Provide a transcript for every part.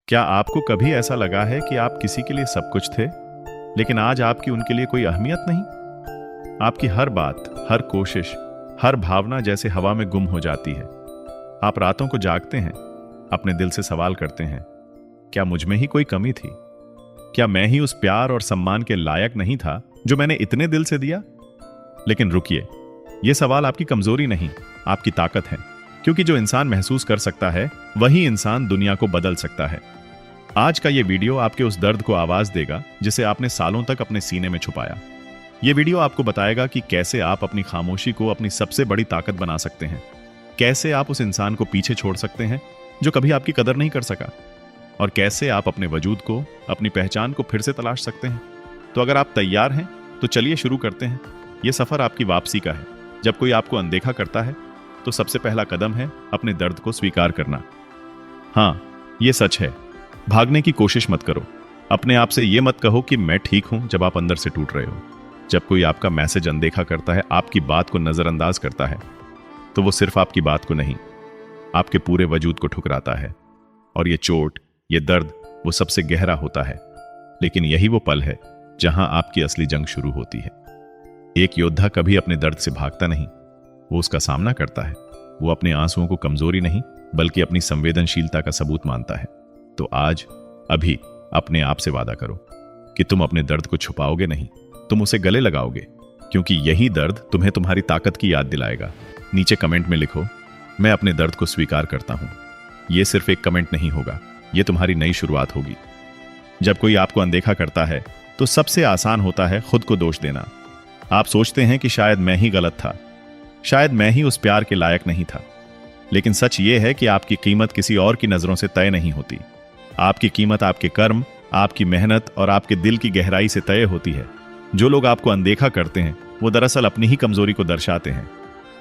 क्या आपको कभी ऐसा लगा है कि आप किसी के लिए सब कुछ थे, लेकिन आज आपकी उनके लिए कोई अहमियत नहीं? आपकी हर बात, हर कोशिश, हर भावना जैसे हवा में गुम हो जाती है। आप रातों को जागते हैं, अपने दिल से सवाल करते हैं, क्या मुझ में ही कोई कमी थी? क्या मैं ही उस प्यार और सम्मान के लायक नहीं था जो मैंने इतने दिल से दिया? लेकिन रुकिए, यह सवाल आपकी कमजोरी नहीं, आपकी ताकत है। क्योंकि जो इंसान महसूस कर सकता है, वही इंसान दुनिया को बदल सकता है। आज का यह वीडियो आपके उस दर्द को आवाज देगा जिसे आपने सालों तक अपने सीने में छुपाया। यह वीडियो आपको बताएगा कि कैसे आप अपनी खामोशी को अपनी सबसे बड़ी ताकत बना सकते हैं, कैसे आप उस इंसान को पीछे छोड़ सकते हैं जो कभी आपकी कदर नहीं कर सका, और कैसे आप अपने वजूद को, अपनी पहचान को फिर से तलाश सकते हैं। तो अगर आप तैयार हैं तो चलिए शुरू करते हैं। यह सफर आपकी वापसी का है। जब कोई आपको अनदेखा करता है तो सबसे पहला कदम है अपने दर्द को स्वीकार करना। हाँ, यह सच है। भागने की कोशिश मत करो। अपने आप से यह मत कहो कि मैं ठीक हूं जब आप अंदर से टूट रहे हो। जब कोई आपका मैसेज अनदेखा करता है, आपकी बात को नजरअंदाज करता है, तो वो सिर्फ आपकी बात को नहीं, आपके पूरे वजूद को ठुकराता है। और ये चोट, ये दर्द, वो सबसे गहरा होता है। लेकिन यही वो पल है जहां आपकी असली जंग शुरू होती है। एक योद्धा कभी अपने दर्द से भागता नहीं, वो उसका सामना करता है। वो अपने आंसुओं को कमजोरी नहीं, बल्कि अपनी संवेदनशीलता का सबूत मानता है। तो आज, अभी अपने आप से वादा करो कि तुम अपने दर्द को छुपाओगे नहीं, तुम उसे गले लगाओगे, क्योंकि यही दर्द तुम्हें तुम्हारी ताकत की याद दिलाएगा। नीचे कमेंट में लिखो, मैं अपने दर्द को स्वीकार करता हूं। यह सिर्फ एक कमेंट नहीं होगा, यह तुम्हारी नई शुरुआत होगी। जब कोई आपको अनदेखा करता है तो सबसे आसान होता है खुद को दोष देना। आप सोचते हैं कि शायद मैं ही गलत था, शायद मैं ही उस प्यार के लायक नहीं था। लेकिन सच यह है कि आपकी कीमत किसी और की नजरों से तय नहीं होती। आपकी कीमत आपके कर्म, आपकी मेहनत और आपके दिल की गहराई से तय होती है। जो लोग आपको अनदेखा करते हैं, वो दरअसल अपनी ही कमजोरी को दर्शाते हैं।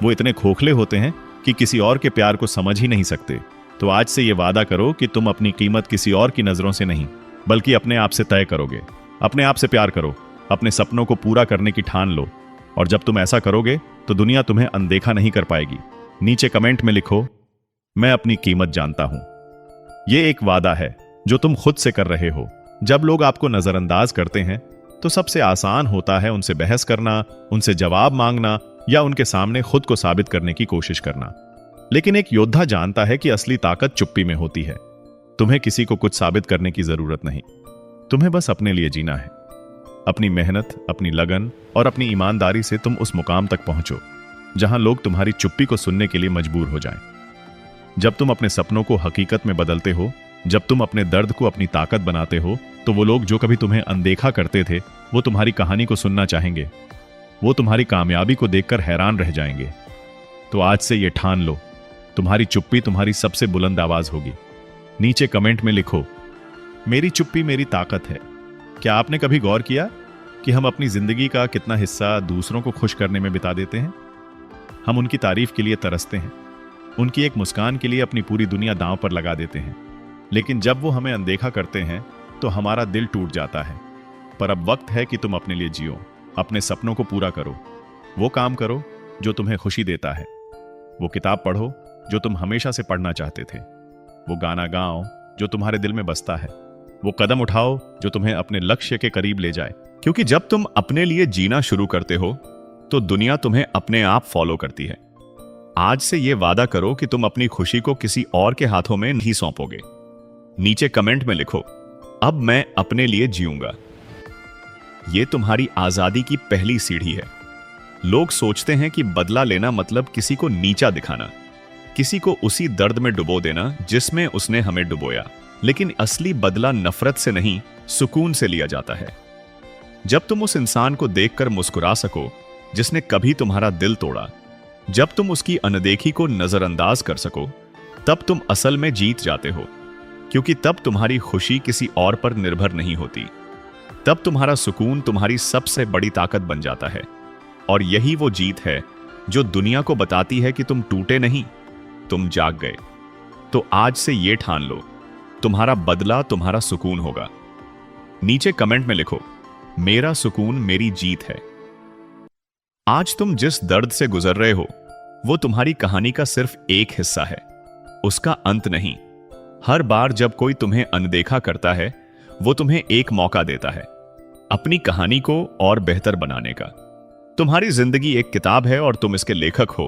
वो इतने खोखले होते हैं कि किसी और के प्यार को समझ ही नहीं सकते। तो आज से ये वादा करो कि तुम अपनी कीमत किसी और की नजरों से नहीं, बल्कि अपने आप से तय करोगे। अपने आप से प्यार करो, अपने सपनों को पूरा करने की ठान लो। और जब तुम ऐसा करोगे तो दुनिया तुम्हें अनदेखा नहीं कर पाएगी। नीचे कमेंट में लिखो, मैं अपनी कीमत जानता हूं। यह एक वादा है जो तुम खुद से कर रहे हो। जब लोग आपको नजरअंदाज करते हैं तो सबसे आसान होता है उनसे बहस करना, उनसे जवाब मांगना, या उनके सामने खुद को साबित करने की कोशिश करना। लेकिन एक योद्धा जानता है कि असली ताकत चुप्पी में होती है। तुम्हें किसी को कुछ साबित करने की जरूरत नहीं, तुम्हें बस अपने लिए जीना है। अपनी मेहनत, अपनी लगन और अपनी ईमानदारी से तुम उस मुकाम तक पहुंचो जहां लोग तुम्हारी चुप्पी को सुनने के लिए मजबूर हो जाएं। जब तुम अपने सपनों को हकीकत में बदलते हो, जब तुम अपने दर्द को अपनी ताकत बनाते हो, तो वो लोग जो कभी तुम्हें अनदेखा करते थे, वो तुम्हारी कहानी को सुनना चाहेंगे। वो तुम्हारी कामयाबी को देखकर हैरान रह जाएंगे। तो आज से ये ठान लो, तुम्हारी चुप्पी तुम्हारी सबसे बुलंद आवाज होगी। नीचे कमेंट में लिखो, मेरी चुप्पी मेरी ताकत है। क्या आपने कभी गौर किया कि हम अपनी जिंदगी का कितना हिस्सा दूसरों को खुश करने में बिता देते हैं? हम उनकी तारीफ के लिए तरसते हैं, उनकी एक मुस्कान के लिए अपनी पूरी दुनिया दांव पर लगा देते हैं। लेकिन जब वो हमें अनदेखा करते हैं तो हमारा दिल टूट जाता है। पर अब वक्त है कि तुम अपने लिए जियो, अपने सपनों को पूरा करो। वो काम करो जो तुम्हें खुशी देता है, वो किताब पढ़ो जो तुम हमेशा से पढ़ना चाहते थे, वो गाना गाओ जो तुम्हारे दिल में बसता है, वो कदम उठाओ जो तुम्हें अपने लक्ष्य के करीब ले जाए। क्योंकि जब तुम अपने लिए जीना शुरू करते हो तो दुनिया तुम्हें अपने आप फॉलो करती है। आज से यह वादा करो कि तुम अपनी खुशी को किसी और के हाथों में नहीं सौंपोगे। नीचे कमेंट में लिखो, अब मैं अपने लिए जीऊंगा। यह तुम्हारी आजादी की पहली सीढ़ी है। लोग सोचते हैं कि बदला लेना मतलब किसी को नीचा दिखाना, किसी को उसी दर्द में डुबो देना जिसमें उसने हमें डुबोया। लेकिन असली बदला नफरत से नहीं, सुकून से लिया जाता है। जब तुम उस इंसान को देखकर मुस्कुरा सको जिसने कभी तुम्हारा दिल तोड़ा, जब तुम उसकी अनदेखी को नजरअंदाज कर सको, तब तुम असल में जीत जाते हो। क्योंकि तब तुम्हारी खुशी किसी और पर निर्भर नहीं होती। तब तुम्हारा सुकून तुम्हारी सबसे बड़ी ताकत बन जाता है। और यही वो जीत है जो दुनिया को बताती है कि तुम टूटे नहीं, तुम जाग गए। तो आज से ये ठान लो, तुम्हारा बदला तुम्हारा सुकून होगा। नीचे कमेंट में लिखो, मेरा सुकून मेरी जीत है। आज तुम जिस दर्द से गुजर रहे हो, वो तुम्हारी कहानी का सिर्फ एक हिस्सा है, उसका अंत नहीं। हर बार जब कोई तुम्हें अनदेखा करता है, वो तुम्हें एक मौका देता है अपनी कहानी को और बेहतर बनाने का। तुम्हारी जिंदगी एक किताब है और तुम इसके लेखक हो,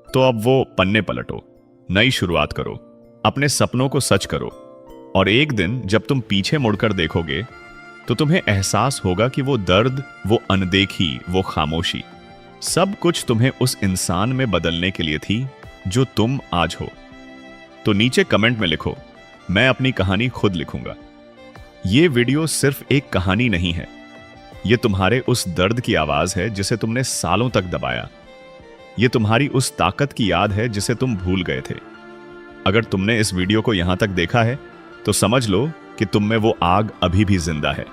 तो अब वो पन्ने पलटो, नई शुरुआत करो, अपने सपनों को सच करो। और एक दिन जब तुम पीछे मुड़कर देखोगे तो तुम्हें एहसास होगा कि वो दर्द, वो अनदेखी, वो खामोशी, सब कुछ तुम्हें उस इंसान में बदलने के लिए थी जो तुम आज हो। तो नीचे कमेंट में लिखो, मैं अपनी कहानी खुद लिखूंगा। ये वीडियो सिर्फ एक कहानी नहीं है, ये तुम्हारे उस दर्द की आवाज है जिसे तुमने सालों तक दबाया। ये तुम्हारी उस ताकत की याद है जिसे तुम भूल गए थे। अगर तुमने इस वीडियो को यहां तक देखा है तो समझ लो कि तुम में वो आग अभी भी जिंदा है,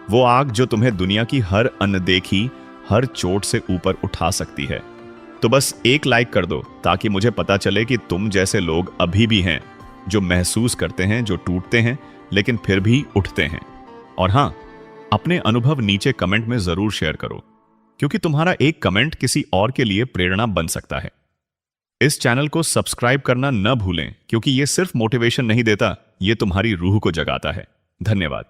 वो आग जो तुम्हें दुनिया की हर अनदेखी, हर चोट से ऊपर उठा सकती है। तो बस एक लाइक कर दो ताकि मुझे पता चले कि तुम जैसे लोग अभी भी हैं, जो महसूस करते हैं, जो टूटते हैं लेकिन फिर भी उठते हैं। और हां, अपने अनुभव नीचे कमेंट में जरूर शेयर करो, क्योंकि तुम्हारा एक कमेंट किसी और के लिए प्रेरणा बन सकता है। इस चैनल को सब्सक्राइब करना न भूलें, क्योंकि ये सिर्फ मोटिवेशन नहीं देता, ये तुम्हारी रूह को जगाता है। धन्यवाद।